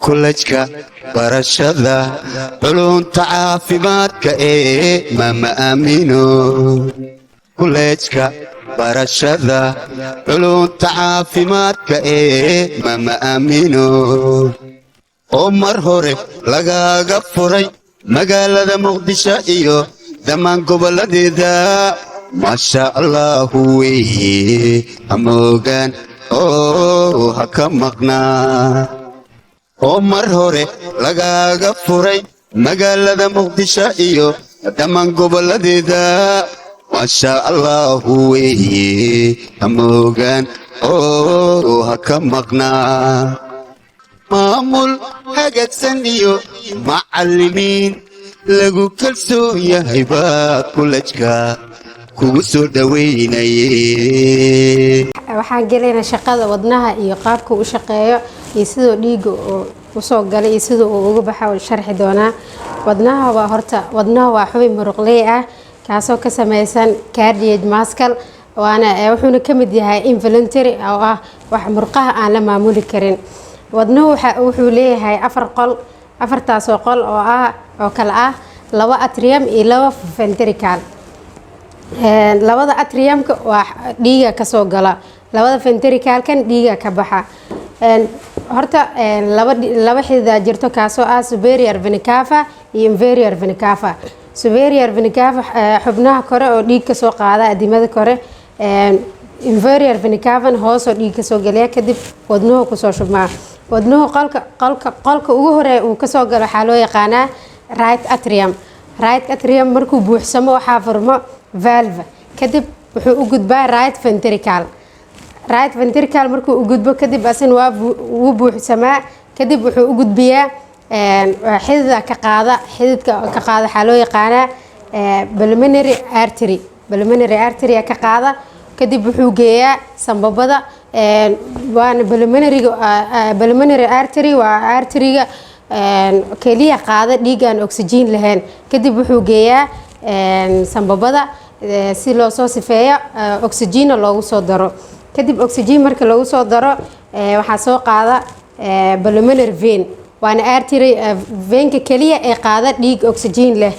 كلجك برشدة علوم تعافيماتك ماما أمينو كلجك برشدة علوم تعافيماتك ماما أمينو عمر هوري لغاقا فري مقالة مقدشة إيو دمان قبل ديدا ما شاء الله ويه أموغان هكا مقنا عمر هوري لغاقا فري مقالة مقدشة إيو دمان قبل ديدا ما شاء الله ويه أموغان هكا مقنا maamul hagaagsan iyo macallimiin lagu kalsoon yahay baa kulajka kugu soo dhaweynayay waxaan galeynaa shaqada wadnaha iyo qaabka uu shaqeeyo iyo sidoo dhiiga uu soo galay iyo sidoo uu uga baxo sharxi doonaa wadnaha waa xubin muruqley ah kaasoo ka samaysan cardiac muscle waana wuxuuna ka mid yahay involuntary oo ah wax murqaha aan la maamuli karin wadnuhu wuxuu leeyahay afartaas qol oo kala ah laba atrium iyo laba ventricle labada atriumka waa dhiiga ka soo gala labada ventricle kan dhiiga ka baxa horta laba xidid jirto kaasoo ah superior vena cava iyo inferior vena cava superior vena cava xubnaha kore oo dhiig ka soo qaada adimada kore inferior vena cava hoos oo dhiig ka soo galaya kadib wadnuhu ku soo shubmaa wadnuhu qolka ugu horeeya uu ka soo galo waxaa loo yaqaanaa right atrium markuu buuxsamo waxaa furmo valve kadib wuxuu u gudbaa right ventricle markuu u gudbo kadib asina wuu buuxsamaa kadib wuxuu u gudbiyaa xididka ka qaada waxaa loo yaqaanaa pulmonary artery ka qaada kadib wuxuu geeyaa sambabada waana pulmonary artery waa arteriga kaliya qaada dhiigaan oxygen lahayn kadib wuxuu geeyaa sambabada si loo soo sifeeyo oxygen loogu soo daro kadib oxygen marka lagu soo daro waxaa soo qaada pulmonary vein waana artery veinka kaliya ee qaada dhiig oxygen leh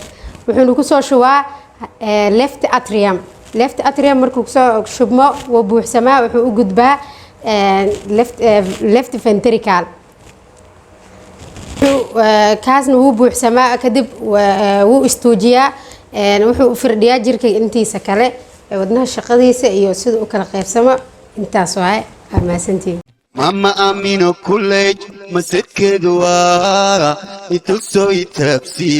wuxuuna ku soo shubaa left atrium markuu soo shubmo wuu buuxsamaa wuxuu u gudbaa left ventricle kaasna wuu buuxsamaa kadib wuu istuujiyaa wuxuu u firdhiyaa jirka intiisa kale wadnaha shaqadiisa iyo sida u kala qaybsamo intaas waay amaasantiin mama amino college masadkeedu waa itusoo itabsi